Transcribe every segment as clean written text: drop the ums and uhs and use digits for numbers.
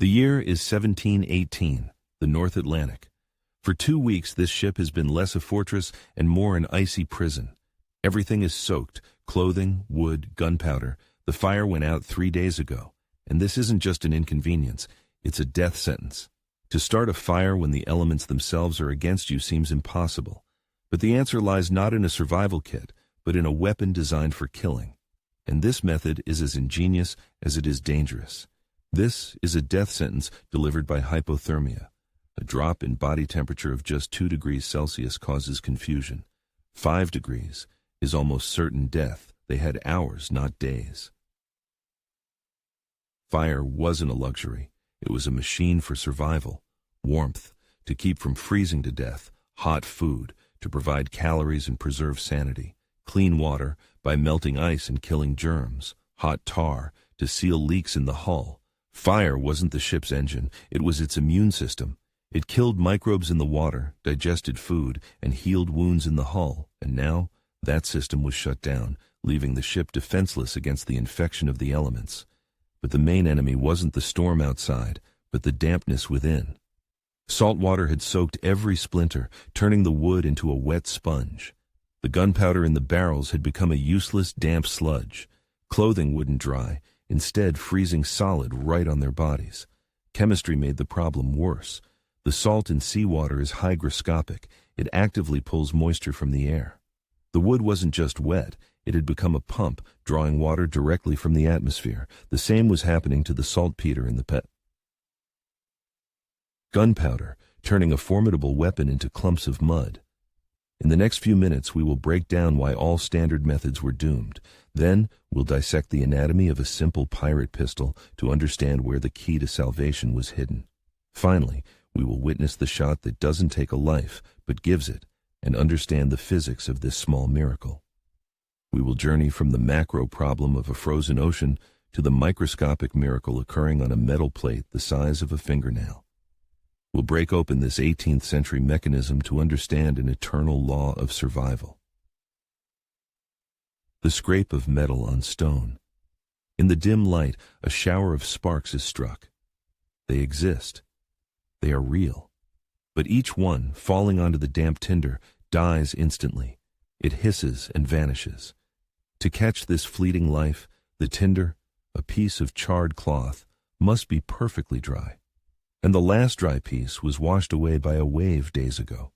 The year is 1718, the North Atlantic. For 2 weeks, this ship has been less a fortress and more an icy prison. Everything is soaked: clothing, wood, gunpowder. The fire went out 3 days ago. And this isn't just an inconvenience, it's a death sentence. To start a fire when the elements themselves are against you seems impossible. But the answer lies not in a survival kit, but in a weapon designed for killing. And this method is as ingenious as it is dangerous. This is a death sentence delivered by hypothermia. A drop in body temperature of just 2 degrees Celsius causes confusion. 5 degrees is almost certain death. They had hours, not days. Fire wasn't a luxury. It was a machine for survival. Warmth, to keep from freezing to death. Hot food, to provide calories and preserve sanity. Clean water, by melting ice and killing germs. Hot tar, to seal leaks in the hull. Fire wasn't the ship's engine, it was its immune system. It killed microbes in the water, digested food, and healed wounds in the hull. And now, that system was shut down, leaving the ship defenseless against the infection of the elements. But the main enemy wasn't the storm outside, but the dampness within. Salt water had soaked every splinter, turning the wood into a wet sponge. The gunpowder in the barrels had become a useless, damp sludge. Clothing wouldn't dry, instead freezing solid right on their bodies. Chemistry made the problem worse. The salt in seawater is hygroscopic. It actively pulls moisture from the air. The wood wasn't just wet, it had become a pump, drawing water directly from the atmosphere. The same was happening to the saltpeter in the pet. Gunpowder, turning a formidable weapon into clumps of mud. In the next few minutes, we will break down why all standard methods were doomed. Then, we'll dissect the anatomy of a simple pirate pistol to understand where the key to salvation was hidden. Finally, we will witness the shot that doesn't take a life, but gives it, and understand the physics of this small miracle. We will journey from the macro problem of a frozen ocean to the microscopic miracle occurring on a metal plate the size of a fingernail. We'll break open this 18th century mechanism to understand an eternal law of survival. The scrape of metal on stone. In the dim light, a shower of sparks is struck. They exist. They are real. But each one, falling onto the damp tinder, dies instantly. It hisses and vanishes. To catch this fleeting life, the tinder, a piece of charred cloth, must be perfectly dry. And the last dry piece was washed away by a wave days ago.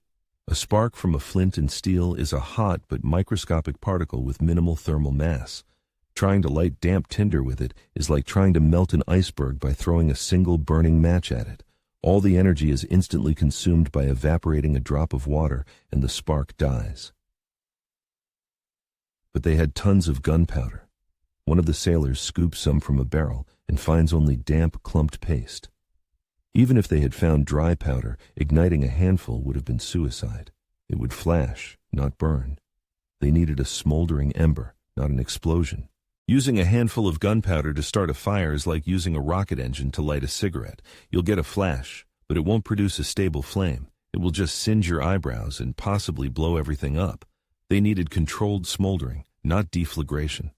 A spark from a flint and steel is a hot but microscopic particle with minimal thermal mass. Trying to light damp tinder with it is like trying to melt an iceberg by throwing a single burning match at it. All the energy is instantly consumed by evaporating a drop of water, and the spark dies. But they had tons of gunpowder. One of the sailors scoops some from a barrel and finds only damp, clumped paste. Even if they had found dry powder, igniting a handful would have been suicide. It would flash, not burn. They needed a smoldering ember, not an explosion. Using a handful of gunpowder to start a fire is like using a rocket engine to light a cigarette. You'll get a flash, but it won't produce a stable flame. It will just singe your eyebrows and possibly blow everything up. They needed controlled smoldering, not deflagration.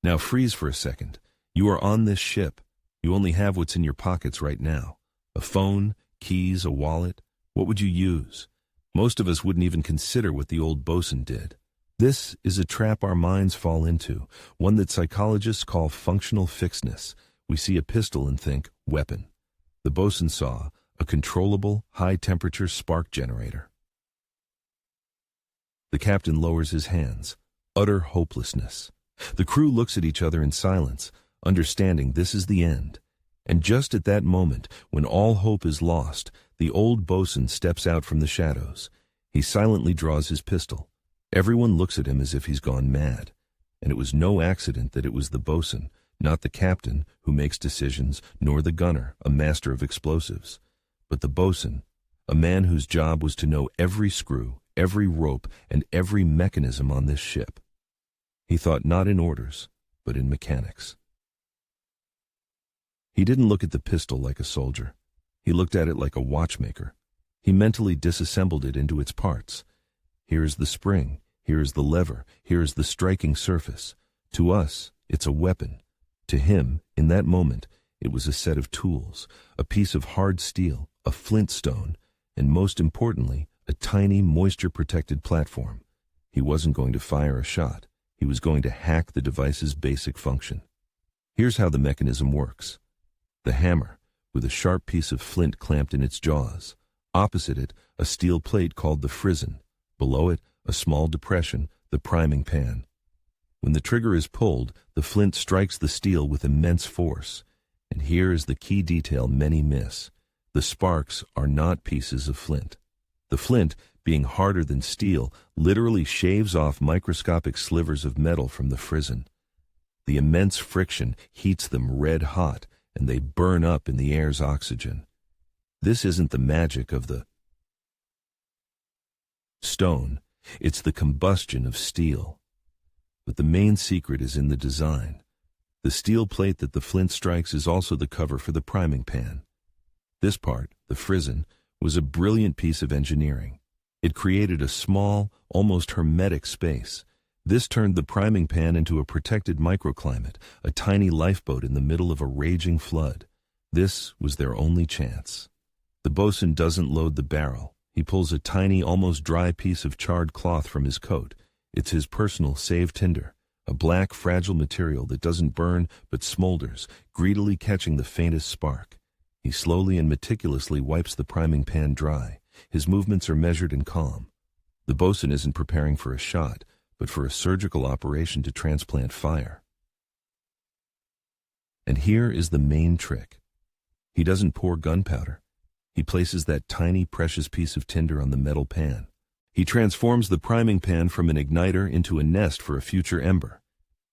Now freeze for a second. You are on this ship. You only have what's in your pockets right now. A phone, keys, a wallet. What would you use? Most of us wouldn't even consider what the old boatswain did. This is a trap our minds fall into, one that psychologists call functional fixedness. We see a pistol and think, weapon. The boatswain saw a controllable, high-temperature spark generator. The captain lowers his hands. Utter hopelessness. The crew looks at each other in silence, understanding this is the end. And just at that moment, when all hope is lost, the old boatswain steps out from the shadows. He silently draws his pistol. Everyone looks at him as if he's gone mad. And it was no accident that it was the boatswain, not the captain, who makes decisions, nor the gunner, a master of explosives, but the boatswain, a man whose job was to know every screw, every rope, and every mechanism on this ship. He thought not in orders, but in mechanics. He didn't look at the pistol like a soldier. He looked at it like a watchmaker. He mentally disassembled it into its parts. Here's the spring, here's the lever, here's the striking surface. To us, it's a weapon. To him, in that moment, It was a set of tools, a piece of hard steel, a flint stone, and most importantly, a tiny moisture-protected platform. He wasn't going to fire a shot. He was going to hack the device's basic function. Here's how the mechanism works. The hammer, with a sharp piece of flint clamped in its jaws. Opposite it, a steel plate called the frizzen. Below it, a small depression, the priming pan. When the trigger is pulled, the flint strikes the steel with immense force. And here is the key detail many miss. The sparks are not pieces of flint. The flint, being harder than steel, literally shaves off microscopic slivers of metal from the frizzen. The immense friction heats them red hot, and they burn up in the air's oxygen. This isn't the magic of the stone, it's the combustion of steel. But the main secret is in the design. The steel plate that the flint strikes is also the cover for the priming pan. This part, the frizzen, was a brilliant piece of engineering. It created a small, almost hermetic space. This turned the priming pan into a protected microclimate, a tiny lifeboat in the middle of a raging flood. This was their only chance. The boatswain doesn't load the barrel. He pulls a tiny, almost dry piece of charred cloth from his coat. It's his personal save tinder, a black, fragile material that doesn't burn but smolders, greedily catching the faintest spark. He slowly and meticulously wipes the priming pan dry. His movements are measured and calm. The boatswain isn't preparing for a shot, but for a surgical operation to transplant fire. And here is the main trick. He doesn't pour gunpowder. He places that tiny, precious piece of tinder on the metal pan. He transforms the priming pan from an igniter into a nest for a future ember.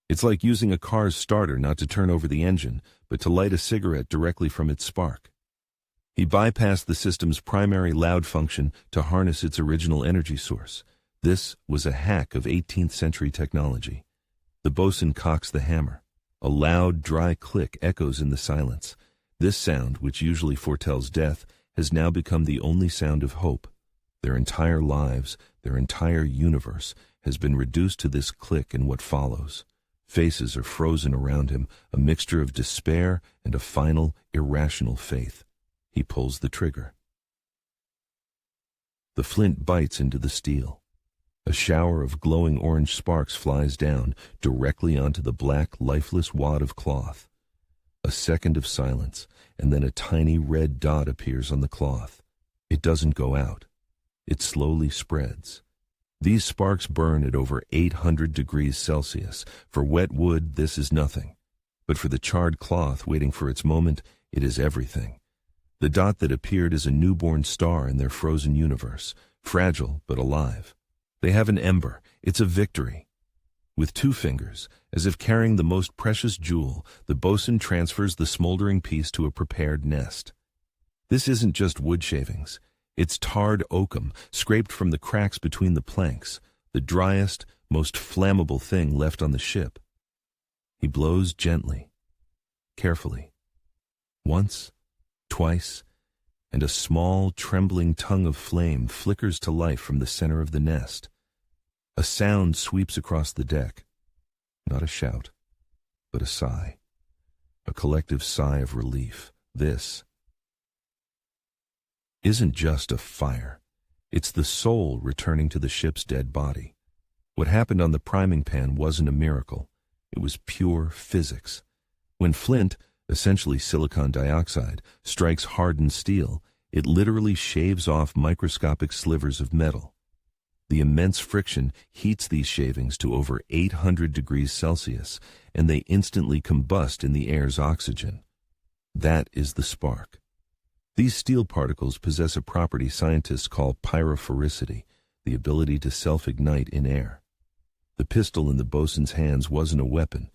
It's like using a car's starter not to turn over the engine, but to light a cigarette directly from its spark. He bypassed the system's primary loud function to harness its original energy source. This was a hack of 18th century technology. The boatswain cocks the hammer. A loud, dry click echoes in the silence. This sound, which usually foretells death, has now become the only sound of hope. Their entire lives, their entire universe, has been reduced to this click and what follows. Faces are frozen around him, a mixture of despair and a final, irrational faith. He pulls the trigger. The flint bites into the steel. A shower of glowing orange sparks flies down directly onto the black, lifeless wad of cloth. A second of silence, and then a tiny red dot appears on the cloth. It doesn't go out. It slowly spreads. These sparks burn at over 800 degrees Celsius. For wet wood, this is nothing. But for the charred cloth waiting for its moment, it is everything. The dot that appeared is a newborn star in their frozen universe, fragile but alive. They have an ember. It's a victory. With 2 fingers, as if carrying the most precious jewel, the boatswain transfers the smoldering piece to a prepared nest. This isn't just wood shavings. It's tarred oakum, scraped from the cracks between the planks, the driest, most flammable thing left on the ship. He blows gently, carefully. Once, twice, and a small, trembling tongue of flame flickers to life from the center of the nest. A sound sweeps across the deck. Not a shout, but a sigh. A collective sigh of relief. This isn't just a fire. It's the soul returning to the ship's dead body. What happened on the priming pan wasn't a miracle. It was pure physics. When flint, essentially silicon dioxide, strikes hardened steel, it literally shaves off microscopic slivers of metal. The immense friction heats these shavings to over 800 degrees Celsius, and they instantly combust in the air's oxygen. That is the spark. These steel particles possess a property scientists call pyrophoricity, the ability to self-ignite in air. The pistol in the boatswain's hands wasn't a weapon.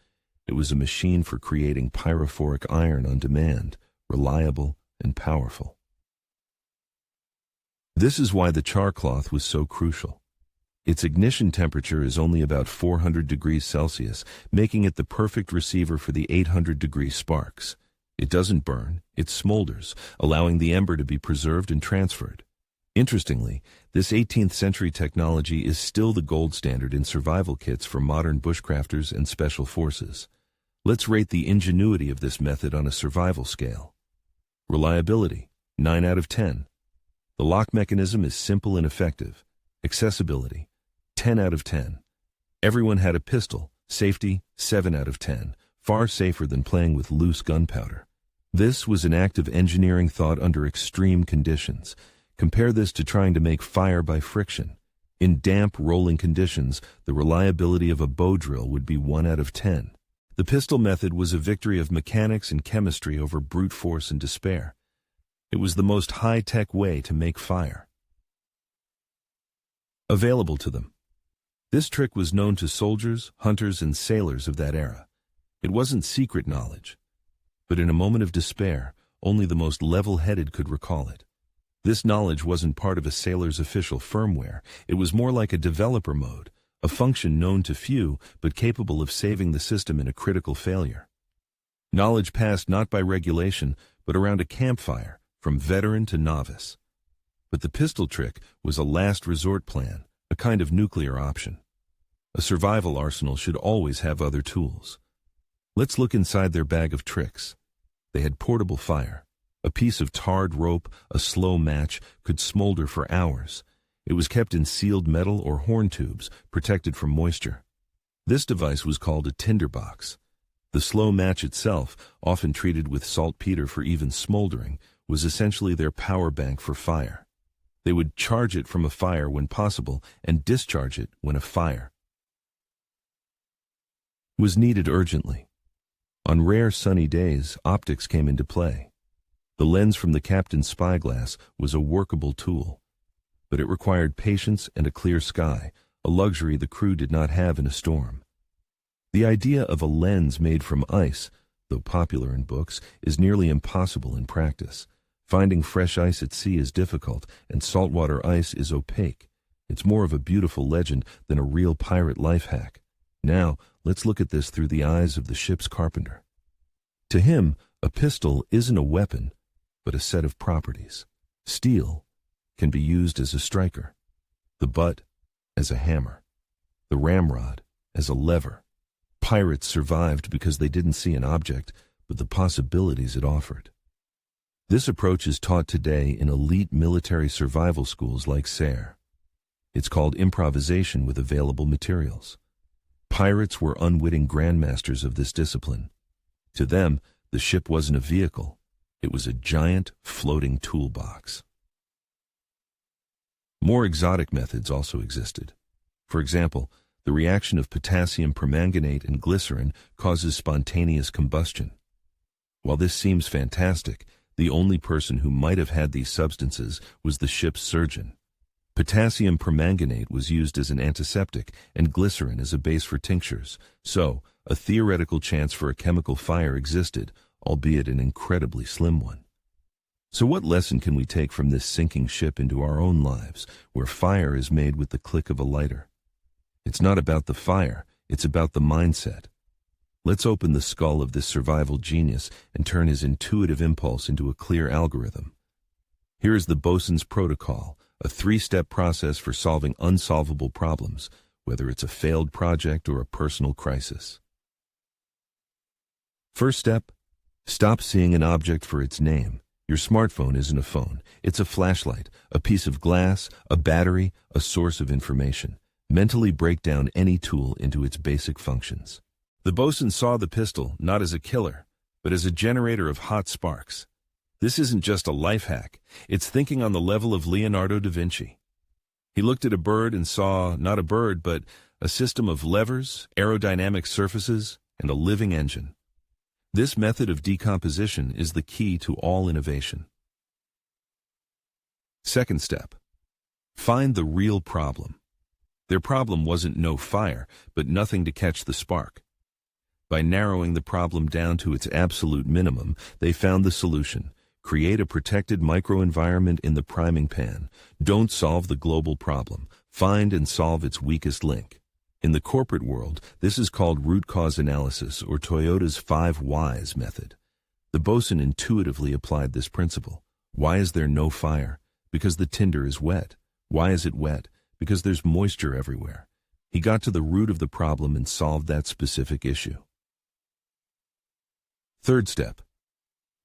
It was a machine for creating pyrophoric iron on demand, reliable and powerful. This is why the char cloth was so crucial. Its ignition temperature is only about 400 degrees Celsius, making it the perfect receiver for the 800-degree sparks. It doesn't burn, it smolders, allowing the ember to be preserved and transferred. Interestingly, this 18th century technology is still the gold standard in survival kits for modern bushcrafters and special forces. Let's rate the ingenuity of this method on a survival scale. Reliability, 9 out of 10. The lock mechanism is simple and effective. Accessibility, 10 out of 10. Everyone had a pistol. Safety, 7 out of 10. Far safer than playing with loose gunpowder. This was an act of engineering thought under extreme conditions. Compare this to trying to make fire by friction. In damp, rolling conditions, the reliability of a bow drill would be 1 out of 10. The pistol method was a victory of mechanics and chemistry over brute force and despair. It was the most high-tech way to make fire available to them. This trick was known to soldiers, hunters, and sailors of that era. It wasn't secret knowledge, but in a moment of despair, only the most level-headed could recall it. This knowledge wasn't part of a sailor's official firmware. It was more like a developer mode, a function known to few but capable of saving the system in a critical failure. Knowledge passed not by regulation, but around a campfire, from veteran to novice. But the pistol trick was a last resort plan, a kind of nuclear option. A survival arsenal should always have other tools. Let's look inside their bag of tricks. They had portable fire. A piece of tarred rope, a slow match, could smolder for hours. It was kept in sealed metal or horn tubes, protected from moisture. This device was called a tinderbox. The slow match itself, often treated with saltpeter for even smoldering, was essentially their power bank for fire. They would charge it from a fire when possible and discharge it when a fire was needed urgently. On rare sunny days, optics came into play. The lens from the captain's spyglass was a workable tool, but it required patience and a clear sky, a luxury the crew did not have in a storm. The idea of a lens made from ice, though popular in books, is nearly impossible in practice. Finding fresh ice at sea is difficult, and saltwater ice is opaque. It's more of a beautiful legend than a real pirate life hack. Now, let's look at this through the eyes of the ship's carpenter. To him, a pistol isn't a weapon, but a set of properties. Steel can be used as a striker, the butt as a hammer, the ramrod as a lever. Pirates survived because they didn't see an object, but the possibilities it offered. This approach is taught today in elite military survival schools like SARE. It's called improvisation with available materials. Pirates were unwitting grandmasters of this discipline. To them, the ship wasn't a vehicle. It was a giant, floating toolbox. More exotic methods also existed. For example, the reaction of potassium permanganate and glycerin causes spontaneous combustion. While this seems fantastic, the only person who might have had these substances was the ship's surgeon. Potassium permanganate was used as an antiseptic and glycerin as a base for tinctures, so a theoretical chance for a chemical fire existed, albeit an incredibly slim one. So what lesson can we take from this sinking ship into our own lives, where fire is made with the click of a lighter? It's not about the fire, it's about the mindset. Let's open the skull of this survival genius and turn his intuitive impulse into a clear algorithm. Here is the bosun's protocol, a 3-step process for solving unsolvable problems, whether it's a failed project or a personal crisis. First step, stop seeing an object for its name. Your smartphone isn't a phone. It's a flashlight, a piece of glass, a battery, a source of information. Mentally break down any tool into its basic functions. The bosun saw the pistol not as a killer, but as a generator of hot sparks. This isn't just a life hack. It's thinking on the level of Leonardo da Vinci. He looked at a bird and saw not a bird, but a system of levers, aerodynamic surfaces, and a living engine. This method of decomposition is the key to all innovation. Second step, find the real problem. Their problem wasn't no fire, but nothing to catch the spark. By narrowing the problem down to its absolute minimum, they found the solution. Create a protected microenvironment in the priming pan. Don't solve the global problem. Find and solve its weakest link. In the corporate world, this is called root cause analysis, or Toyota's 5 whys method. The bosun intuitively applied this principle. Why is there no fire? Because the tinder is wet. Why is it wet? Because there's moisture everywhere. He got to the root of the problem and solved that specific issue. Third step.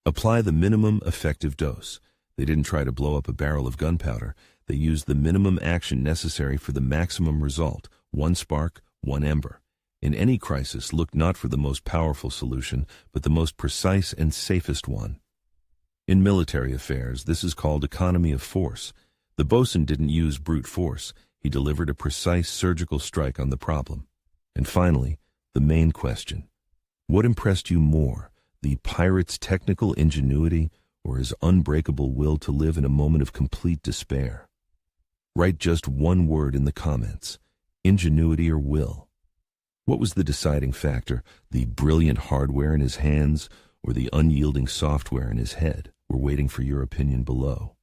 Apply the minimum effective dose. They didn't try to blow up a barrel of gunpowder. They used the minimum action necessary for the maximum result. One spark, one ember. In any crisis, look not for the most powerful solution, but the most precise and safest one. In military affairs, this is called economy of force. The boatswain didn't use brute force. He delivered a precise surgical strike on the problem. And finally, the main question. What impressed you more, the pirate's technical ingenuity or his unbreakable will to live in a moment of complete despair? Write just one word in the comments, ingenuity or will. What was the deciding factor, the brilliant hardware in his hands or the unyielding software in his head? We're waiting for your opinion below.